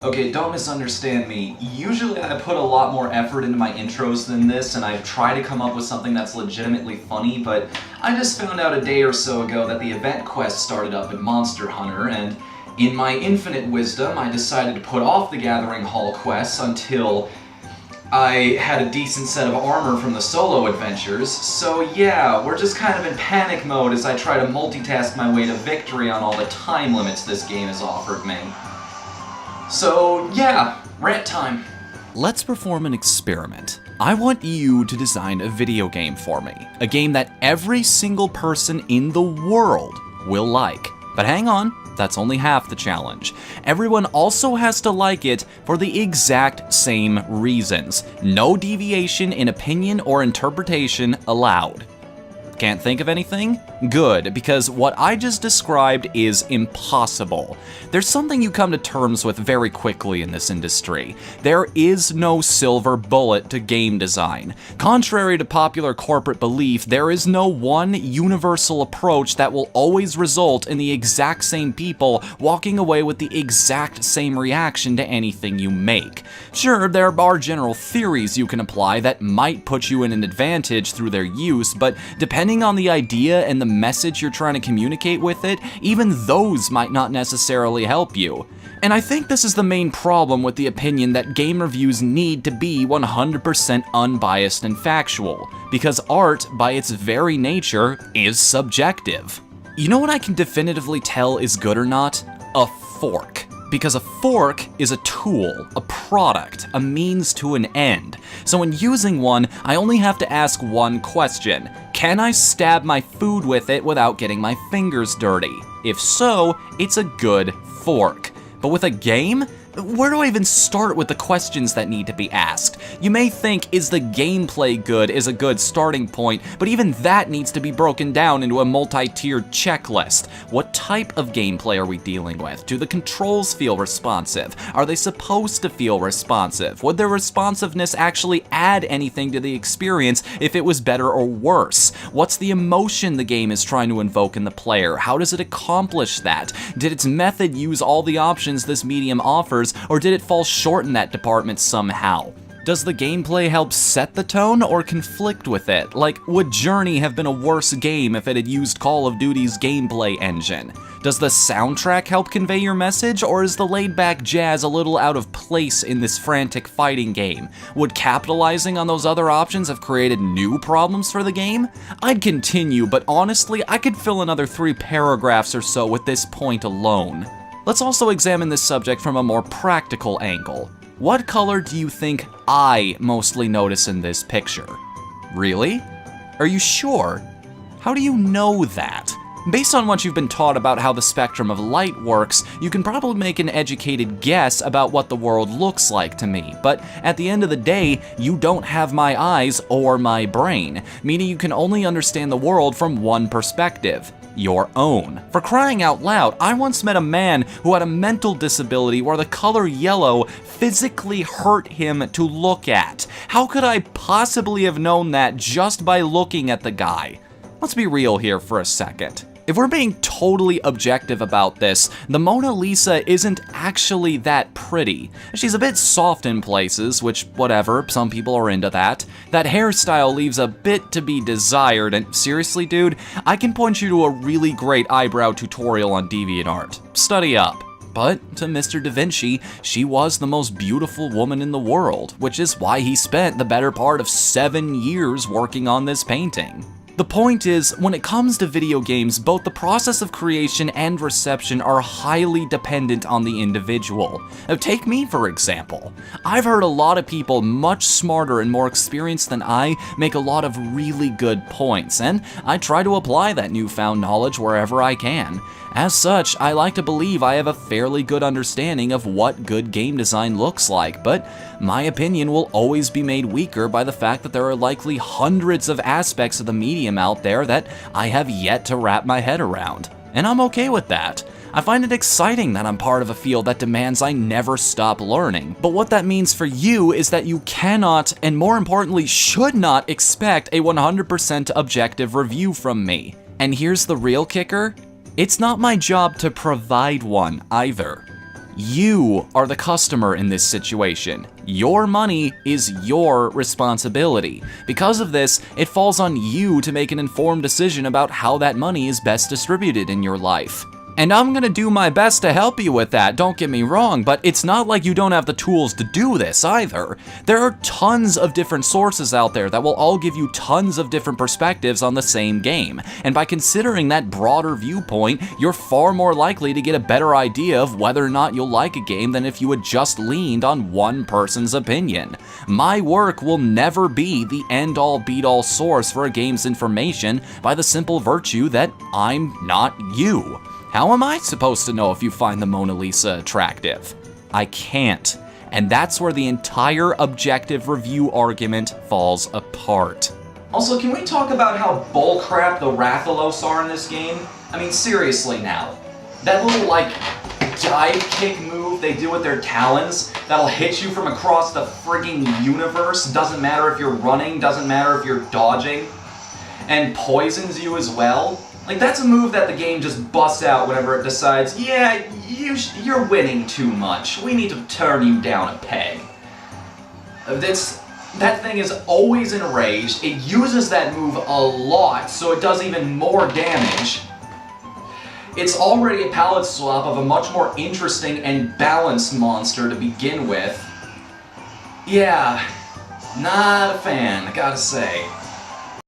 Okay, don't misunderstand me. Usually I put a lot more effort into my intros than this, and I try to come up with something that's legitimately funny, but I just found out a day or so ago that the event quest started up in Monster Hunter, and in my infinite wisdom, I decided to put off the Gathering Hall quests until I had a decent set of armor from the solo adventures. So yeah, we're just kind of in panic mode as I try to multitask my way to victory on all the time limits this game has offered me. So yeah, rant time. Let's perform an experiment. I want you to design a video game for me. A game that every single person in the world will like. But hang on, that's only half the challenge. Everyone also has to like it for the exact same reasons. No deviation in opinion or interpretation allowed. Can't think of anything? Good, because what I just described is impossible. There's something you come to terms with very quickly in this industry. There is no silver bullet to game design. Contrary to popular corporate belief, there is no one universal approach that will always result in the exact same people walking away with the exact same reaction to anything you make. Sure, there are general theories you can apply that might put you in an advantage through their use, but depending on the idea and the message you're trying to communicate with it, even those might not necessarily help you. And I think this is the main problem with the opinion that game reviews need to be 100% unbiased and factual, because art, by its very nature, is subjective. You know what I can definitively tell is good or not? A fork. Because a fork is a tool, a product, a means to an end. So when using one, I only have to ask one question. Can I stab my food with it without getting my fingers dirty? If so, it's a good fork. But with a game? Where do I even start with the questions that need to be asked? You may think, is the gameplay good, is a good starting point, but even that needs to be broken down into a multi-tiered checklist. What type of gameplay are we dealing with? Do the controls feel responsive? Are they supposed to feel responsive? Would their responsiveness actually add anything to the experience if it was better or worse? What's the emotion the game is trying to invoke in the player? How does it accomplish that? Did its method use all the options this medium offers, or did it fall short in that department somehow? Does the gameplay help set the tone or conflict with it? Like, would Journey have been a worse game if it had used Call of Duty's gameplay engine? Does the soundtrack help convey your message, or is the laid-back jazz a little out of place in this frantic fighting game? Would capitalizing on those other options have created new problems for the game? I'd continue, but honestly, I could fill another 3 paragraphs or so with this point alone. Let's also examine this subject from a more practical angle. What color do you think I mostly notice in this picture? Really? Are you sure? How do you know that? Based on what you've been taught about how the spectrum of light works, you can probably make an educated guess about what the world looks like to me, but at the end of the day, you don't have my eyes or my brain, meaning you can only understand the world from one perspective. Your own. For crying out loud, I once met a man who had a mental disability where the color yellow physically hurt him to look at. How could I possibly have known that just by looking at the guy? Let's be real here for a second. If we're being totally objective about this, the Mona Lisa isn't actually that pretty. She's a bit soft in places, which, whatever, some people are into that. That hairstyle leaves a bit to be desired, and seriously, dude, I can point you to a really great eyebrow tutorial on DeviantArt. Study up. But to Mr. Da Vinci, she was the most beautiful woman in the world, which is why he spent the better part of 7 years working on this painting. The point is, when it comes to video games, both the process of creation and reception are highly dependent on the individual. Now, take me, for example. I've heard a lot of people much smarter and more experienced than I make a lot of really good points, and I try to apply that newfound knowledge wherever I can. As such, I like to believe I have a fairly good understanding of what good game design looks like, but my opinion will always be made weaker by the fact that there are likely hundreds of aspects of the medium out there that I have yet to wrap my head around. And I'm okay with that. I find it exciting that I'm part of a field that demands I never stop learning. But what that means for you is that you cannot, and more importantly, should not expect a 100% objective review from me. And here's the real kicker. It's not my job to provide one either. You are the customer in this situation. Your money is your responsibility. Because of this, it falls on you to make an informed decision about how that money is best distributed in your life. And I'm gonna do my best to help you with that, don't get me wrong, but it's not like you don't have the tools to do this either. There are tons of different sources out there that will all give you tons of different perspectives on the same game, and by considering that broader viewpoint, you're far more likely to get a better idea of whether or not you'll like a game than if you had just leaned on one person's opinion. My work will never be the end-all be-all source for a game's information by the simple virtue that I'm not you. How am I supposed to know if you find the Mona Lisa attractive? I can't. And that's where the entire objective review argument falls apart. Also, can we talk about how bullcrap the Rathalos are in this game? I mean, seriously now. That little, dive kick move they do with their talons that'll hit you from across the frigging universe, doesn't matter if you're running, doesn't matter if you're dodging, and poisons you as well. That's a move that the game just busts out whenever it decides, yeah, you're winning too much. We need to turn you down a peg. That thing is always enraged. It uses that move a lot, so it does even more damage. It's already a palette swap of a much more interesting and balanced monster to begin with. Yeah, not a fan, I gotta say.